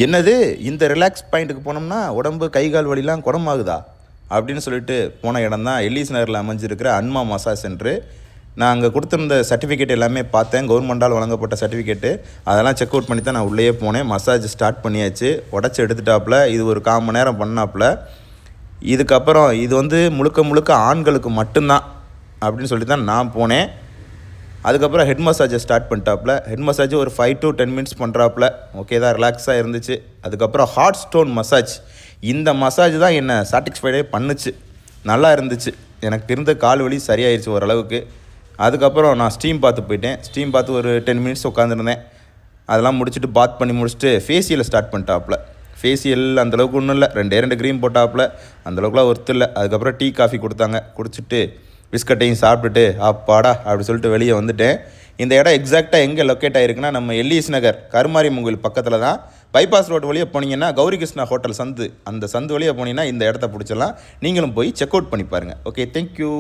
என்னது இந்த ரிலாக்ஸ் பாயிண்ட்டுக்கு போனோம்னா உடம்பு கை கால் வலிலாம் குணமாகுதா அப்படின்னு சொல்லிட்டு போன இடம் தான் எல்லிஸ் நகரில் அமைஞ்சிருக்கிற அன்மா மசாஜ் சென்ட்ரு. நான் அங்கே கொடுத்துருந்த சர்டிஃபிகேட் எல்லாமே பார்த்தேன், கவர்மெண்டால் வழங்கப்பட்ட சர்டிஃபிகேட்டு. அதெல்லாம் செக் அவுட் பண்ணி தான் நான் உள்ளேயே போனேன். மசாஜ் ஸ்டார்ட் பண்ணியாச்சு, உடச்சி எடுத்துட்டாப்புல. இது ஒரு 1/4 மணி நேரம் பண்ணாப்புல. இதுக்கப்புறம் இது முழுக்க முழுக்க ஆண்களுக்கு மட்டும்தான் அப்படின்னு சொல்லி தான் நான் போனேன். அதுக்கப்புறம் ஹெட் மசாஜை ஸ்டார்ட் பண்ணிட்டாப்புல. ஹெட் மசாஜ் ஒரு 5 to 10 மினிட்ஸ் பண்ணுறாப்புல. ஓகே தான், ரிலாக்ஸாக இருந்துச்சு. அதுக்கப்புறம் ஹாட் ஸ்டோன் மசாஜ். இந்த மசாஜ் தான் என்னை சாட்டிஸ்ஃபைடே பண்ணுச்சு, நல்லா இருந்துச்சு. எனக்கு இருந்த கால் வலி சரியாயிருச்சு ஓரளவுக்கு. அதுக்கப்புறம் நான் ஸ்டீம் பார்த்து போயிட்டேன். ஸ்டீம் பார்த்து ஒரு 10 மினிட்ஸ் உட்காந்துருந்தேன். அதெல்லாம் முடிச்சுட்டு பாத் பண்ணி முடிச்சுட்டு ஃபேஷியலை ஸ்டார்ட் பண்ணிட்டாப்புல. ஃபேஷியல் அந்தளவுக்கு ஒன்றும் இல்லை, 2 க்ரீம் போட்டாப்புல, அந்தளவுக்குலாம் ஒர்த்து இல்லை. அதுக்கப்புறம் டீ காஃபி கொடுத்தாங்க, குடிச்சிட்டு பிஸ்கட்டையும் சாப்பிட்டுட்டு அப்பாடா அப்படி சொல்லிட்டு வெளியே வந்துட்டேன். இந்த இடம் எக்ஸாக்டாக எங்கே லொக்கேட் ஆகிருக்குன்னா, நம்ம எல்லிஸ் நகர் கருமாரியம்மன் கோயில் பக்கத்தில் தான். பைபாஸ் ரோடு வழியாக போனீங்கன்னா கௌரி கிருஷ்ணா ஹோட்டல் சந்து, அந்த சந்து வழியாக போனீங்கன்னா இந்த இடத்த பிடிச்சலாம். நீங்களும் போய் செக் அவுட் பண்ணி பாருங்கள். Okay, thank you.